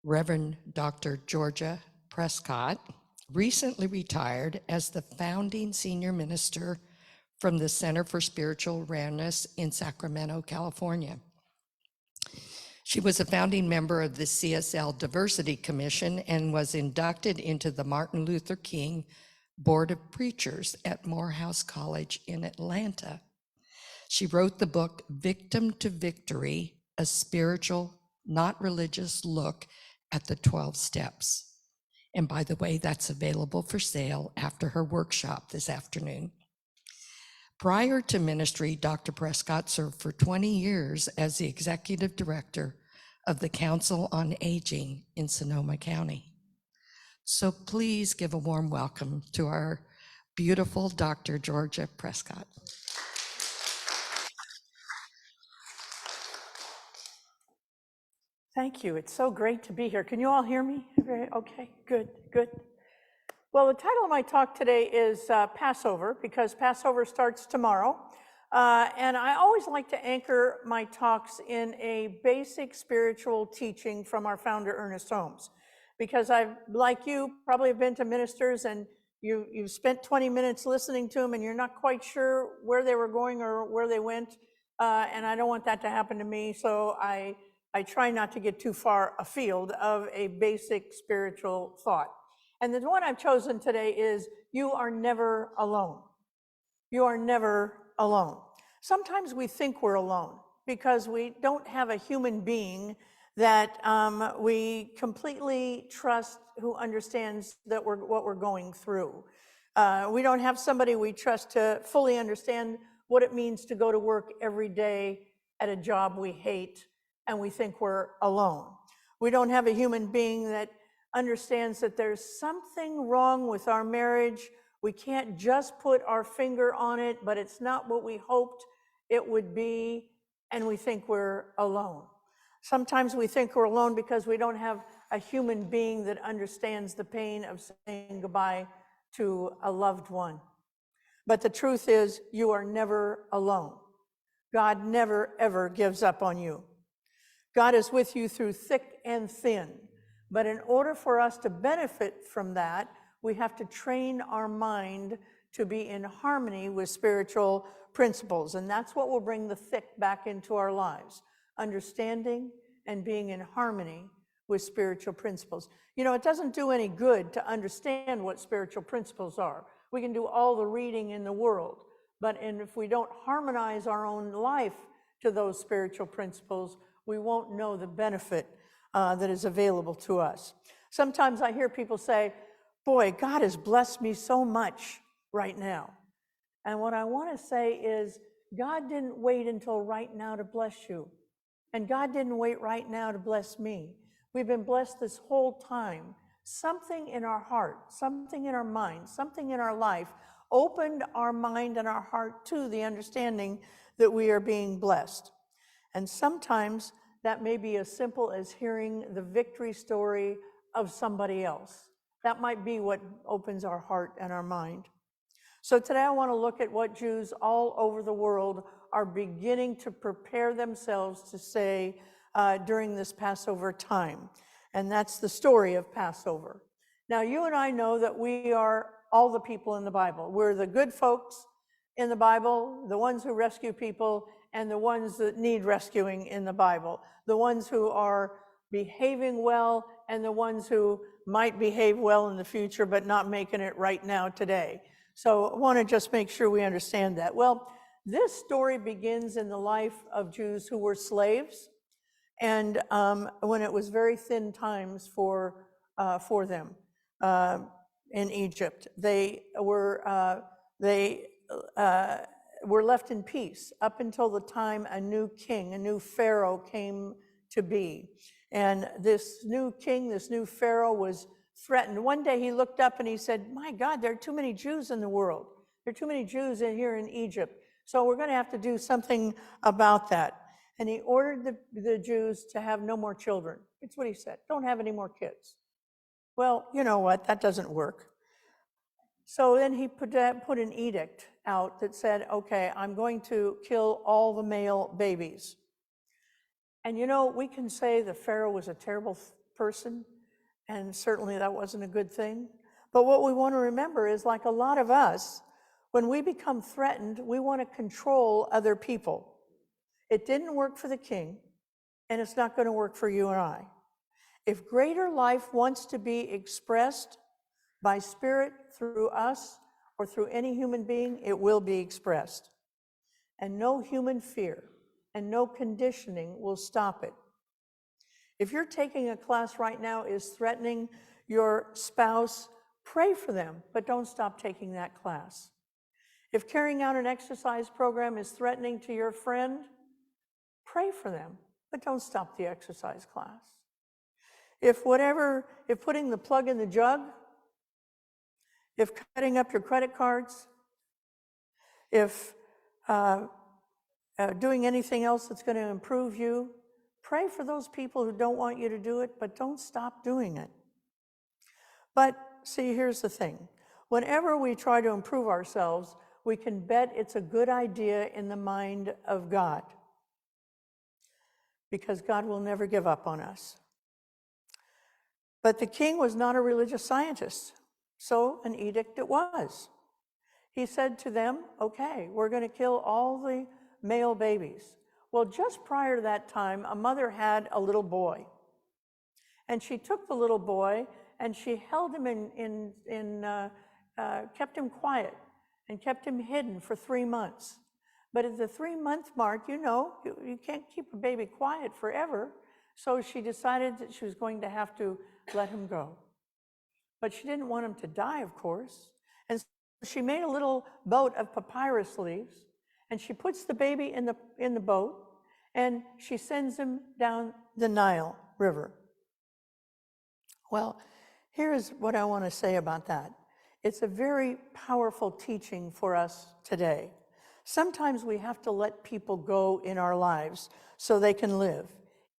Reverend Dr. Georgia Prescott, recently retired as the founding senior minister from the Center for Spiritual Awareness in Sacramento, California. She was a founding member of the CSL Diversity Commission and was inducted into the Martin Luther King Board of Preachers at Morehouse College in Atlanta. She wrote the book Victim to Victory, a spiritual, not religious look at the 12 steps. And by the way, that's available for sale after her workshop this afternoon. Prior to ministry, Dr. Prescott served for 20 years as the executive director of the Council on Aging in Sonoma County. So please give a warm welcome to our beautiful Dr. Georgia Prescott. Thank you. It's so great to be here. Can you all hear me? Okay, good, good. Well, the title of my talk today is Passover, because Passover starts tomorrow. And I always like to anchor my talks in a basic spiritual teaching from our founder, Ernest Holmes, because I've, like you, probably have been to ministers and you've spent 20 minutes listening to them and you're not quite sure where they were going or where they went. And I don't want that to happen to me, so I try not to get too far afield of a basic spiritual thought. And the one I've chosen today is, you are never alone. You are never alone. Sometimes we think we're alone because we don't have a human being that we completely trust, who understands that what we're going through. We don't have somebody we trust to fully understand what it means to go to work every day at a job we hate, and we think we're alone. We don't have a human being that understands that there's something wrong with our marriage. We can't just put our finger on it, but it's not what we hoped it would be, and we think we're alone. Sometimes we think we're alone because we don't have a human being that understands the pain of saying goodbye to a loved one. But the truth is, you are never alone. God never, ever gives up on you. God is with you through thick and thin. But in order for us to benefit from that, we have to train our mind to be in harmony with spiritual principles. And that's what will bring the thick back into our lives. Understanding and being in harmony with spiritual principles. You know, it doesn't do any good to understand what spiritual principles are. We can do all the reading in the world, but if we don't harmonize our own life to those spiritual principles, we won't know the benefit that is available to us. Sometimes I hear people say, boy, God has blessed me so much right now. And what I want to say is, God didn't wait until right now to bless you. And God didn't wait right now to bless me. We've been blessed this whole time. Something in our heart, something in our mind, something in our life opened our mind and our heart to the understanding that we are being blessed. And sometimes that may be as simple as hearing the victory story of somebody else. That might be what opens our heart and our mind. So today I want to look at what Jews all over the world are beginning to prepare themselves to say during this Passover time. And that's the story of Passover. Now, you and I know that we are all the people in the Bible. We're the good folks in the Bible, the ones who rescue people, and the ones that need rescuing in the Bible. The ones who are behaving well, and the ones who might behave well in the future, but not making it right now today. So I want to just make sure we understand that. Well, this story begins in the life of Jews who were slaves, and when it was very thin times for them in Egypt. They were left in peace up until the time a new king, a new Pharaoh came to be. And this new king, this new Pharaoh was threatened. One day he looked up and he said, my God, there are too many Jews in the world. There are too many Jews in here in Egypt. So we're going to have to do something about that. And he ordered the Jews to have no more children. It's what he said. Don't have any more kids. Well, you know what? That doesn't work. So then he put an edict out that said, okay, I'm going to kill all the male babies. And you know, we can say the Pharaoh was a terrible person, and certainly that wasn't a good thing. But what we want to remember is, like a lot of us, when we become threatened, we want to control other people. It didn't work for the king, and it's not going to work for you and I. If greater life wants to be expressed by spirit through us or through any human being, it will be expressed. And no human fear and no conditioning will stop it. If you're taking a class right now is threatening your spouse, pray for them, but don't stop taking that class. If carrying out an exercise program is threatening to your friend, pray for them, but don't stop the exercise class. If putting the plug in the jug, if cutting up your credit cards, if doing anything else that's going to improve you, pray for those people who don't want you to do it, but don't stop doing it. But see, here's the thing. Whenever we try to improve ourselves, we can bet it's a good idea in the mind of God, because God will never give up on us. But the king was not a religious scientist, so an edict it was. He said to them, okay, we're going to kill all the male babies. Well, just prior to that time, a mother had a little boy. And she took the little boy and she held him kept him quiet and kept him hidden for 3 months. But at the 3-month mark, you can't keep a baby quiet forever. So she decided that she was going to have to let him go. But she didn't want him to die, of course. And so she made a little boat of papyrus leaves, and she puts the baby in the boat, and she sends him down the Nile River. Well, here's what I want to say about that. It's a very powerful teaching for us today. Sometimes we have to let people go in our lives so they can live,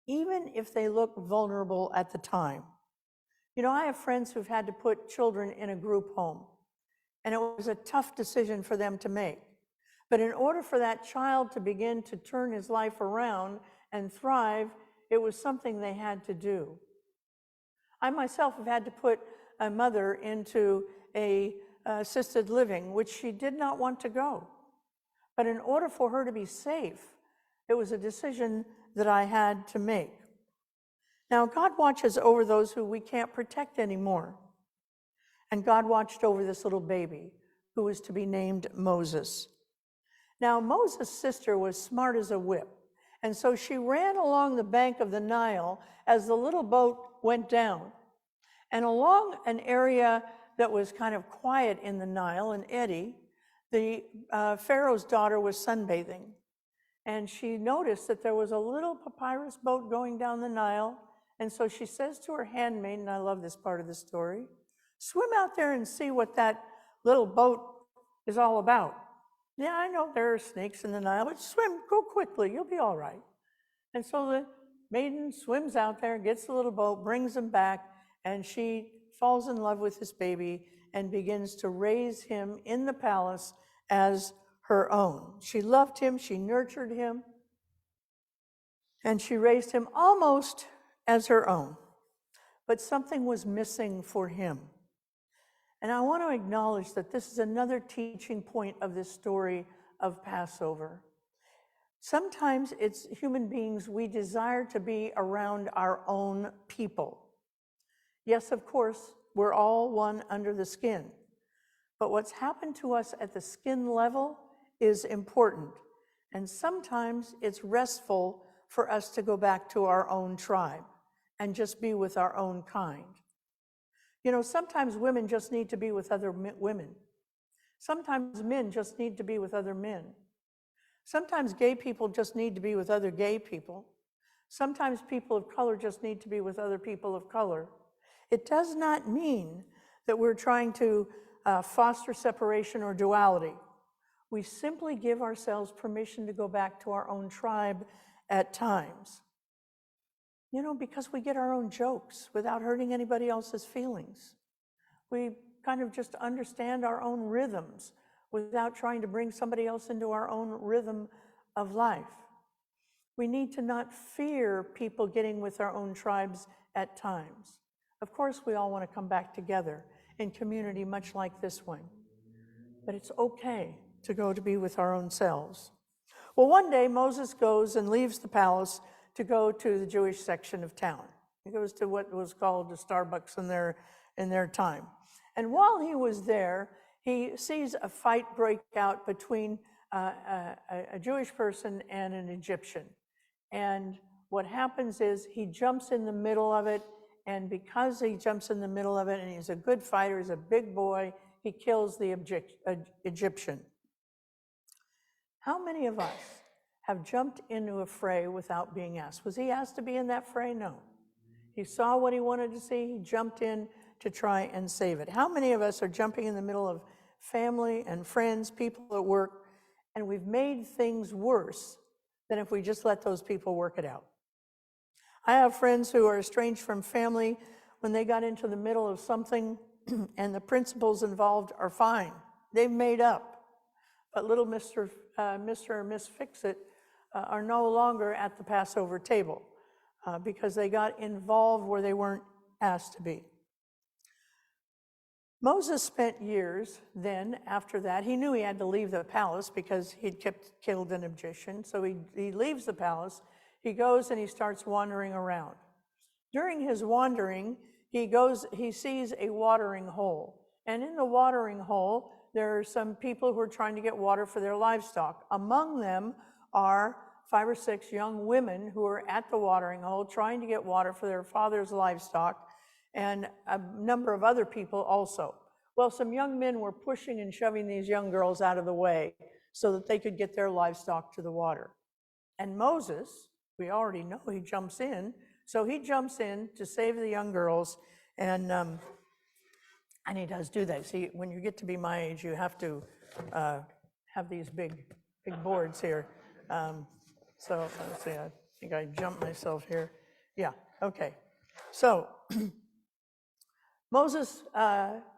even if they look vulnerable at the time. I have friends who've had to put children in a group home, and it was a tough decision for them to make. But in order for that child to begin to turn his life around and thrive, it was something they had to do. I myself have had to put a mother into a assisted living, which she did not want to go. But in order for her to be safe, it was a decision that I had to make. Now, God watches over those who we can't protect anymore. And God watched over this little baby who was to be named Moses. Now, Moses' sister was smart as a whip, and so she ran along the bank of the Nile as the little boat went down. And along an area that was kind of quiet in the Nile, an eddy, the Pharaoh's daughter was sunbathing. And she noticed that there was a little papyrus boat going down the Nile. And so she says to her handmaid, and I love this part of the story, swim out there and see what that little boat is all about. Yeah, I know there are snakes in the Nile, but swim, go quickly, you'll be all right. And so the maiden swims out there, gets the little boat, brings him back, and she falls in love with this baby and begins to raise him in the palace as her own. She loved him, she nurtured him, and she raised him almost as her own. But something was missing for him. And I want to acknowledge that this is another teaching point of this story of Passover. Sometimes it's human beings, we desire to be around our own people. Yes, of course, we're all one under the skin. But what's happened to us at the skin level is important. And sometimes it's restful for us to go back to our own tribe and just be with our own kind. Sometimes women just need to be with other women. Sometimes men just need to be with other men. Sometimes gay people just need to be with other gay people. Sometimes people of color just need to be with other people of color. It does not mean that we're trying to foster separation or duality. We simply give ourselves permission to go back to our own tribe at times. Because we get our own jokes without hurting anybody else's feelings. We kind of just understand our own rhythms without trying to bring somebody else into our own rhythm of life. We need to not fear people getting with our own tribes at times. Of course, we all want to come back together in community much like this one, but it's okay to go to be with our own selves. Well, one day Moses goes and leaves the palace to go to the Jewish section of town. He goes to what was called the Starbucks in their time. And while he was there, he sees a fight break out between a Jewish person and an Egyptian. And what happens is he jumps in the middle of it, and because he jumps in the middle of it and he's a good fighter, he's a big boy, he kills the Egyptian. How many of us have jumped into a fray without being asked? Was he asked to be in that fray? No. He saw what he wanted to see, he jumped in to try and save it. How many of us are jumping in the middle of family and friends, people at work, and we've made things worse than if we just let those people work it out? I have friends who are estranged from family when they got into the middle of something and the principles involved are fine. They've made up. But little Mr. or Miss Fix-It are no longer at the Passover table because they got involved where they weren't asked to be. Moses spent years then after that. He knew he had to leave the palace because he'd killed an Egyptian. So he leaves the palace. He goes and he starts wandering around. During his wandering, he sees a watering hole. And in the watering hole, there are some people who are trying to get water for their livestock. Among them are 5 or 6 young women who are at the watering hole trying to get water for their father's livestock, and a number of other people also. Well, some young men were pushing and shoving these young girls out of the way so that they could get their livestock to the water. And Moses, we already know he jumps in, so he jumps in to save the young girls, and he does do that. See, when you get to be my age, you have to have these big boards here. So let's see, I think I jumped myself here. Yeah, okay. So Moses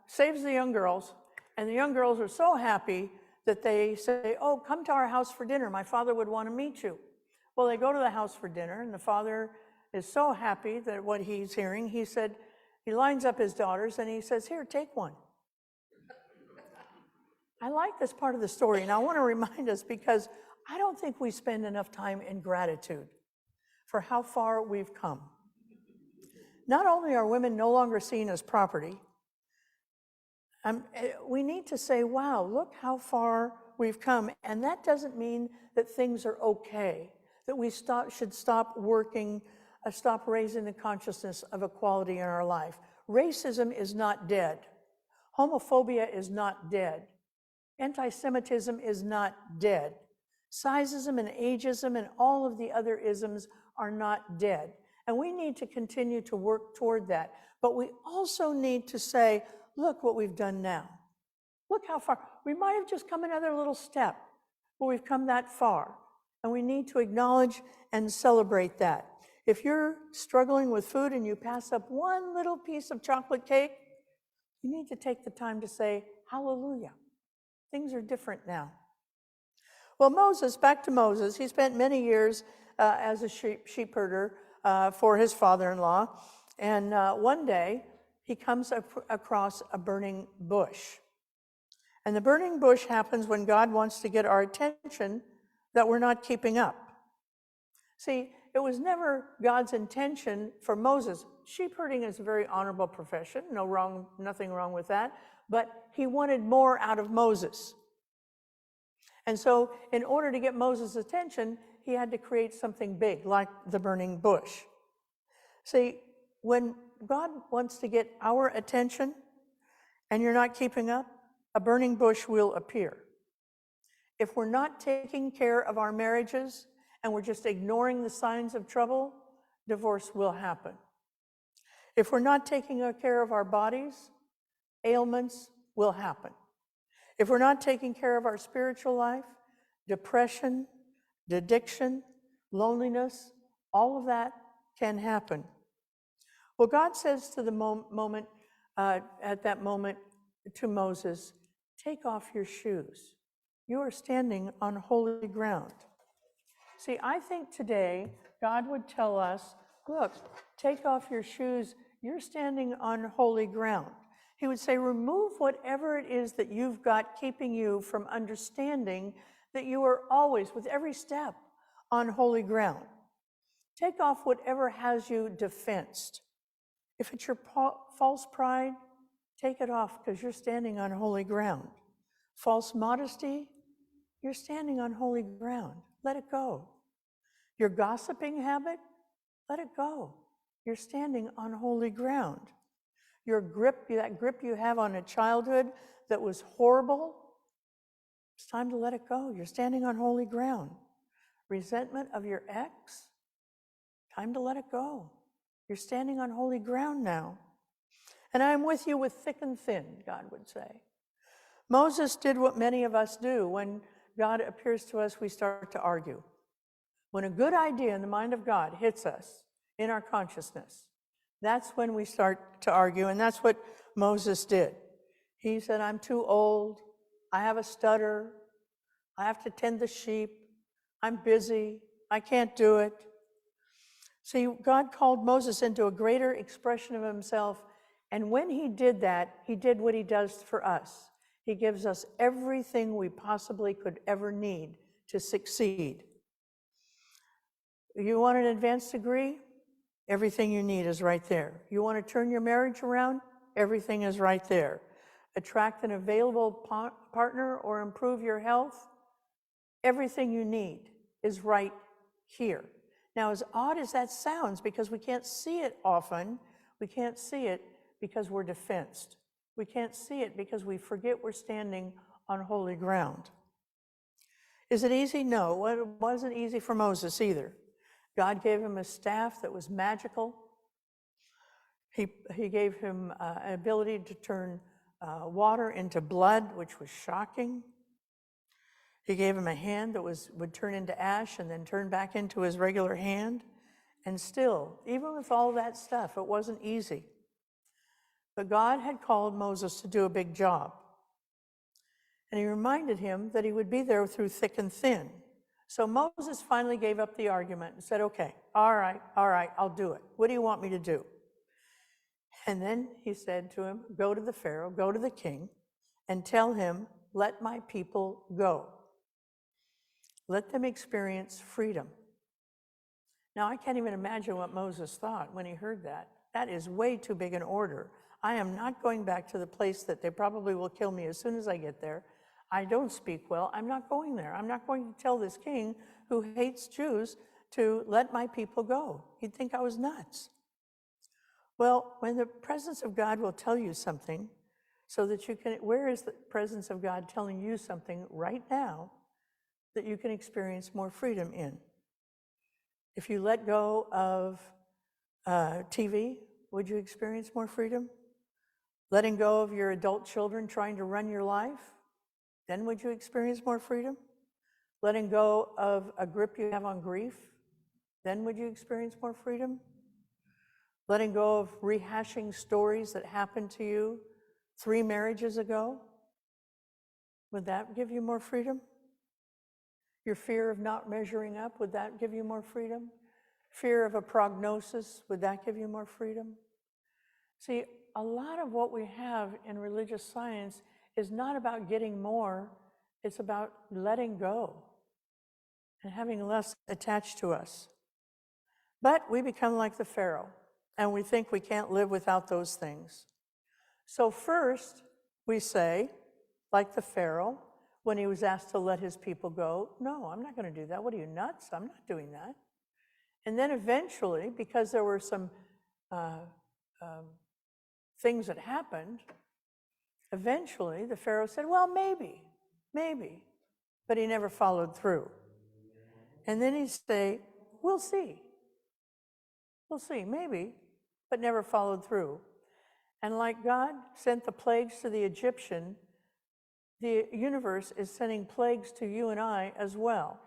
saves the young girls, and the young girls are so happy that they say, "Oh, come to our house for dinner. My father would want to meet you." Well, they go to the house for dinner, and the father is so happy that what he's hearing, he lines up his daughters, and he says, "Here, take one." I like this part of the story, and I want to remind us because I don't think we spend enough time in gratitude for how far we've come. Not only are women no longer seen as property, we need to say, wow, look how far we've come. And that doesn't mean that things are okay, that we should stop working, stop raising the consciousness of equality in our life. Racism is not dead. Homophobia is not dead. Anti-Semitism is not dead. Sizeism and ageism and all of the other isms are not dead. And we need to continue to work toward that. But we also need to say, look what we've done now. Look how far. We might have just come another little step, but we've come that far. And we need to acknowledge and celebrate that. If you're struggling with food and you pass up one little piece of chocolate cake, you need to take the time to say, hallelujah. Things are different now. Well, back to Moses, he spent many years as a sheep herder for his father-in-law. And one day, he comes across a burning bush. And the burning bush happens when God wants to get our attention that we're not keeping up. See, it was never God's intention for Moses. Sheep herding is a very honorable profession, nothing wrong with that, but he wanted more out of Moses. And so in order to get Moses' attention, he had to create something big, like the burning bush. See, when God wants to get our attention and you're not keeping up, a burning bush will appear. If we're not taking care of our marriages and we're just ignoring the signs of trouble, divorce will happen. If we're not taking care of our bodies, ailments will happen. If we're not taking care of our spiritual life, depression, addiction, loneliness, all of that can happen. Well, God says to the at that moment to Moses, take off your shoes. You are standing on holy ground. See, I think today God would tell us, look, take off your shoes. You're standing on holy ground. He would say, remove whatever it is that you've got keeping you from understanding that you are always, with every step, on holy ground. Take off whatever has you defensed. If it's your false pride, take it off because you're standing on holy ground. False modesty, you're standing on holy ground. Let it go. Your gossiping habit, let it go. You're standing on holy ground. Your grip, that grip you have on a childhood that was horrible, it's time to let it go. You're standing on holy ground. Resentment of your ex, time to let it go. You're standing on holy ground now. And I am with you with thick and thin, God would say. Moses did what many of us do. When God appears to us, we start to argue. When a good idea in the mind of God hits us in our consciousness, that's when we start to argue, and that's what Moses did. He said, I'm too old, I have a stutter, I have to tend the sheep, I'm busy, I can't do it. See, God called Moses into a greater expression of himself, and when he did that, he did what he does for us. He gives us everything we possibly could ever need to succeed. You want an advanced degree? Everything you need is right there. You want to turn your marriage around? Everything is right there. Attract an available partner or improve your health? Everything you need is right here. Now, as odd as that sounds, because we can't see it often, we can't see it because we're defensed. We can't see it because we forget we're standing on holy ground. Is it easy? No, it wasn't easy for Moses either. God gave him a staff that was magical. He gave him an ability to turn water into blood, which was shocking. He gave him a hand that would turn into ash and then turn back into his regular hand. And still, even with all that stuff, it wasn't easy. But God had called Moses to do a big job. And he reminded him that he would be there through thick and thin. So Moses finally gave up the argument and said, okay, all right, I'll do it. What do you want me to do? And then he said to him, go to the Pharaoh, go to the king, and tell him, let my people go. Let them experience freedom. Now, I can't even imagine what Moses thought when he heard that. That is way too big an order. I am not going back to the place that they probably will kill me as soon as I get there. I don't speak well. I'm not going there. I'm not going to tell this king who hates Jews to let my people go. He'd think I was nuts. Well, when the presence of God will tell you something, so that you can, where is the presence of God telling you something right now that you can experience more freedom in? If you let go of TV, would you experience more freedom? Letting go of your adult children trying to run your life, then would you experience more freedom? Letting go of a grip you have on grief, then would you experience more freedom? Letting go of rehashing stories that happened to you 3 marriages ago, would that give you more freedom? Your fear of not measuring up, would that give you more freedom? Fear of a prognosis, would that give you more freedom? See, a lot of what we have in religious science is not about getting more, it's about letting go and having less attached to us. But we become like the Pharaoh, and we think we can't live without those things. So first, we say, like the Pharaoh, when he was asked to let his people go, no, I'm not going to do that. What are you, nuts? I'm not doing that. And then eventually, because there were some things that happened, eventually the Pharaoh said, well, maybe, but he never followed through. And then he'd say, we'll see, maybe, but never followed through. And like God sent the plagues to the Egyptian, the universe is sending plagues to you and I as well.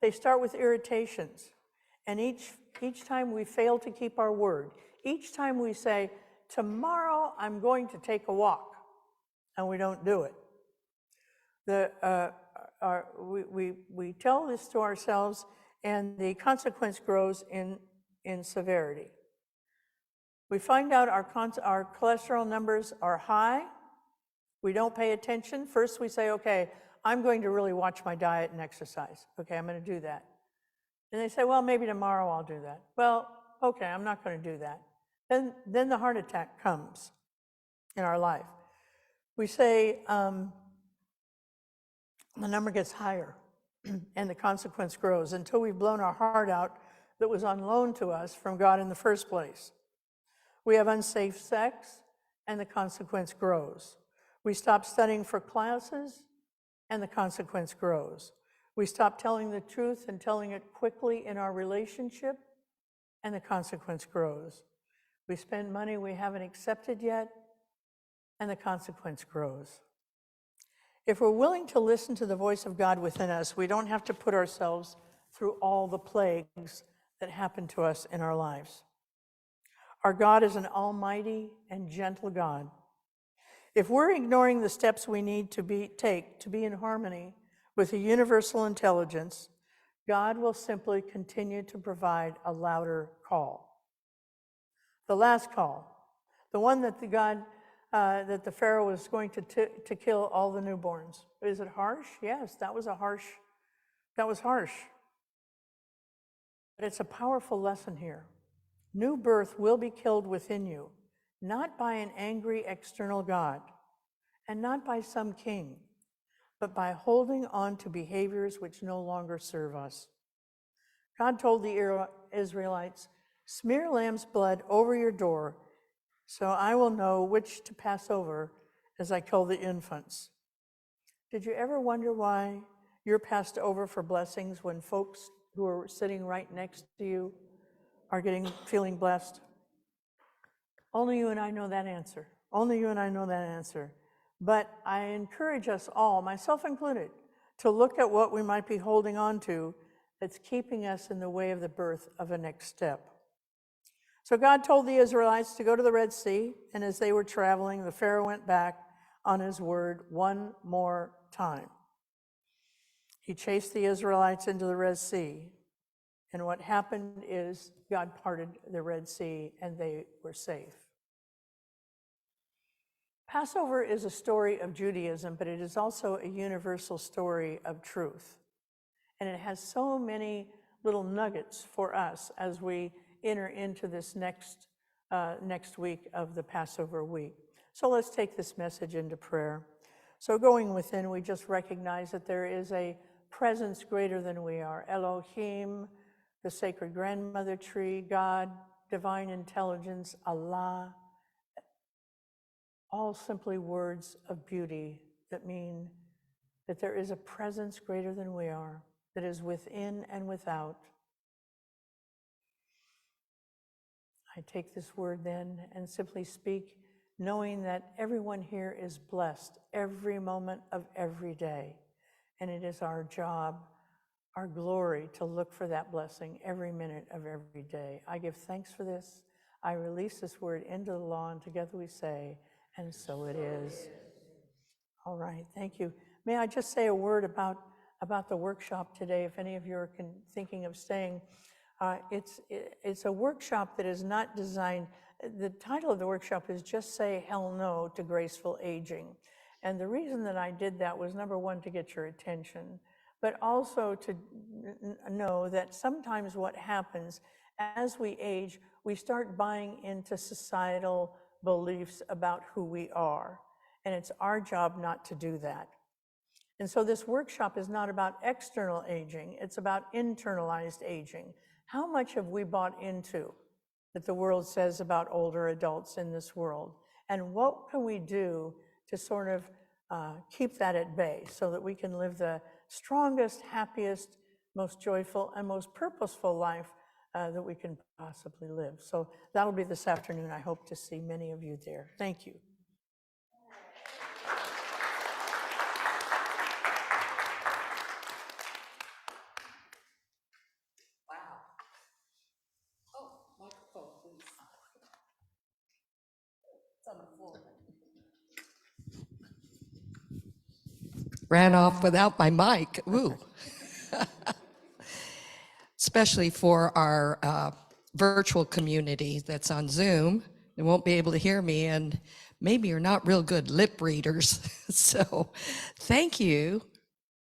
They start with irritations. And each time we fail to keep our word, each time we say, tomorrow I'm going to take a walk, and we don't do it. We tell this to ourselves, and the consequence grows in severity. We find out our cholesterol numbers are high. We don't pay attention. First we say, okay, I'm going to really watch my diet and exercise. Okay, I'm going to do that. And they say, well, maybe tomorrow I'll do that. Well, okay, I'm not going to do that. Then the heart attack comes in our life. We say the number gets higher and the consequence grows until we've blown our heart out that was on loan to us from God in the first place. We have unsafe sex and the consequence grows. We stop studying for classes and the consequence grows. We stop telling the truth and telling it quickly in our relationship and the consequence grows. We spend money we haven't accepted yet and the consequence grows. If we're willing to listen to the voice of God within us, we don't have to put ourselves through all the plagues that happen to us in our lives. Our God is an almighty and gentle God. If we're ignoring the steps we need to take to be in harmony with a universal intelligence, God will simply continue to provide a louder call. The last call, the one that the Pharaoh was going to kill all the newborns. Is it harsh? Yes, that was harsh. But it's a powerful lesson here. New birth will be killed within you, not by an angry external God, and not by some king, but by holding on to behaviors which no longer serve us. God told the Israelites, smear lamb's blood over your door, so I will know which to pass over as I kill the infants. Did you ever wonder why you're passed over for blessings when folks who are sitting right next to you are feeling blessed? Only you and I know that answer. Only you and I know that answer. But I encourage us all, myself included, to look at what we might be holding on to that's keeping us in the way of the birth of a next step. So God told the Israelites to go to the Red Sea, and as they were traveling, the Pharaoh went back on his word one more time. He chased the Israelites into the Red Sea, and what happened is God parted the Red Sea, and they were safe. Passover is a story of Judaism, but it is also a universal story of truth. And it has so many little nuggets for us as we enter into this next week of the Passover week. So let's take this message into prayer. So going within, we just recognize that there is a presence greater than we are. Elohim, the sacred grandmother tree, God, divine intelligence, Allah, all simply words of beauty that mean that there is a presence greater than we are, that is within and without. I take this word then and simply speak, knowing that everyone here is blessed every moment of every day. And it is our job, our glory, to look for that blessing every minute of every day. I give thanks for this. I release this word into the law, and together we say, and so it is. All right, thank you. May I just say a word about the workshop today, if any of you are thinking of staying. It's a workshop that is not designed, the title of the workshop is Just Say Hell No to Graceful Aging. And the reason that I did that was, number one, to get your attention, but also to know that sometimes what happens as we age, we start buying into societal beliefs about who we are. And it's our job not to do that. And so this workshop is not about external aging, it's about internalized aging. How much have we bought into that the world says about older adults in this world? And what can we do to sort of keep that at bay so that we can live the strongest, happiest, most joyful, and most purposeful life that we can possibly live? So that'll be this afternoon. I hope to see many of you there. Thank you. Ran off without my mic. Ooh. Especially for our virtual community that's on Zoom. They won't be able to hear me, and maybe you're not real good lip readers. So thank you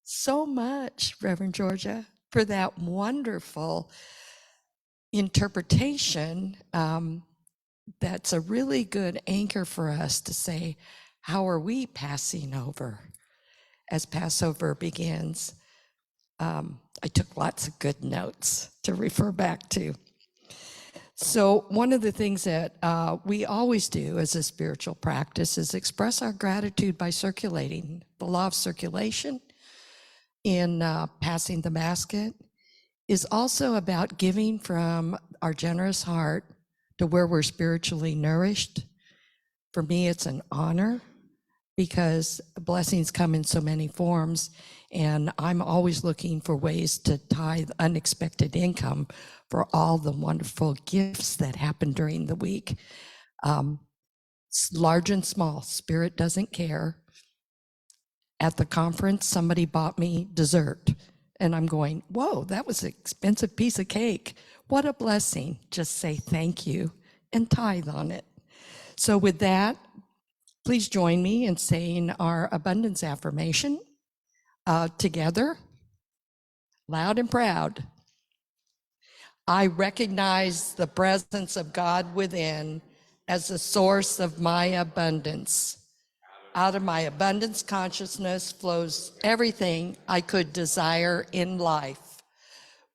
so much, Reverend Georgia, for that wonderful interpretation. That's a really good anchor for us to say, how are we passing over as Passover begins? I took lots of good notes to refer back to. So one of the things that we always do as a spiritual practice is express our gratitude by circulating. The law of circulation in passing the basket is also about giving from our generous heart to where we're spiritually nourished. For me, it's an honor because blessings come in so many forms, and I'm always looking for ways to tithe unexpected income for all the wonderful gifts that happen during the week. Large and small, Spirit doesn't care. At the conference, somebody bought me dessert, and I'm going, whoa, that was an expensive piece of cake. What a blessing. Just say thank you and tithe on it. So with that, please join me in saying our abundance affirmation together, loud and proud. I recognize the presence of God within as the source of my abundance. Out of my abundance consciousness flows everything I could desire in life.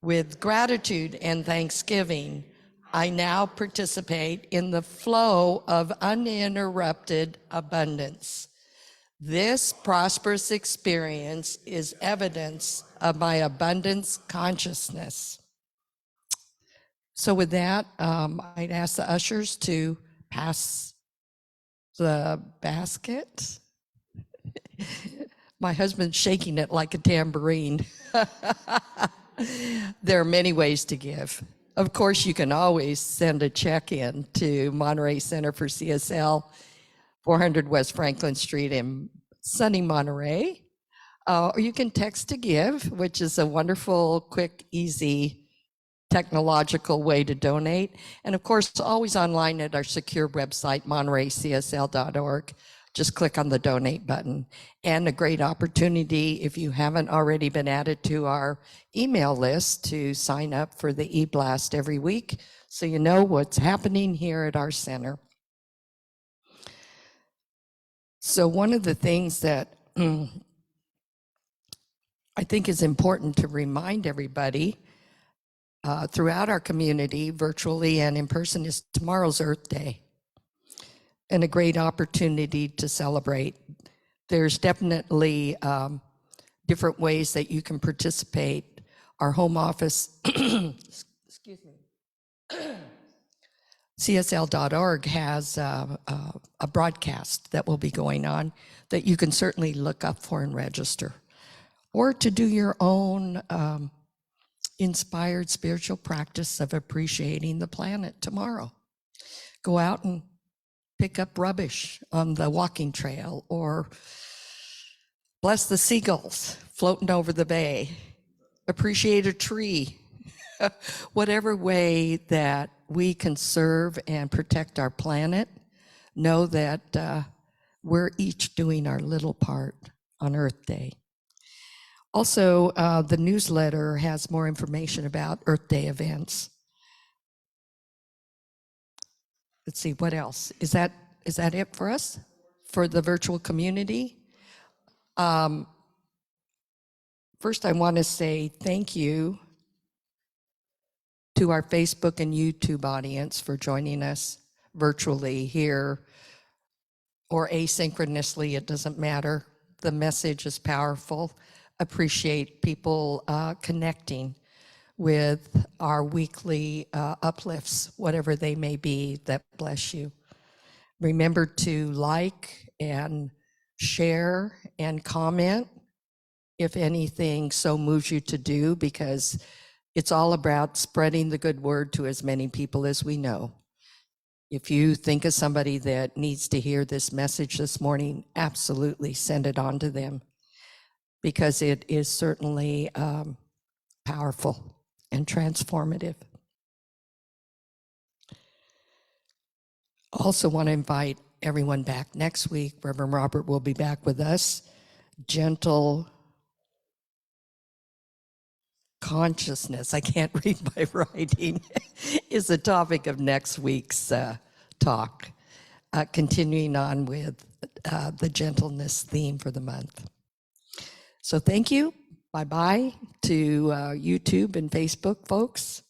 With gratitude and thanksgiving, I now participate in the flow of uninterrupted abundance. This prosperous experience is evidence of my abundance consciousness. So with that, I'd ask the ushers to pass the basket. My husband's shaking it like a tambourine. There are many ways to give. Of course, you can always send a check in to Monterey Center for CSL, 400 West Franklin Street in sunny Monterey. Or you can text to give, which is a wonderful, quick, easy, technological way to donate. And of course, always online at our secure website, montereycsl.org. Just click on the donate button. And a great opportunity, if you haven't already been added to our email list, to sign up for the e-blast every week so you know what's happening here at our center. So one of the things that I think is important to remind everybody throughout our community, virtually and in person, is tomorrow's Earth Day, and a great opportunity to celebrate. There's definitely different ways that you can participate. Our home office, excuse me, CSL.org has a broadcast that will be going on that you can certainly look up for and register, or to do your own inspired spiritual practice of appreciating the planet tomorrow. Go out and pick up rubbish on the walking trail, or bless the seagulls floating over the bay, appreciate a tree. Whatever way that we can serve and protect our planet, know that we're each doing our little part on Earth Day. Also, the newsletter has more information about Earth Day events. Let's see, what else? Is that it for us, for the virtual community? First, I want to say thank you to our Facebook and YouTube audience for joining us virtually here or asynchronously, it doesn't matter. The message is powerful. Appreciate people connecting with our weekly uplifts, whatever they may be, that bless you. Remember to like and share and comment if anything so moves you to do, because it's all about spreading the good word to as many people as we know. If you think of somebody that needs to hear this message this morning, absolutely send it on to them, because it is certainly powerful and transformative. Also want to invite everyone back next week. Reverend Robert will be back with us. Gentle consciousness, I can't read my writing, is the topic of next week's talk, continuing on with the gentleness theme for the month. So thank you. Bye-bye to YouTube and Facebook folks.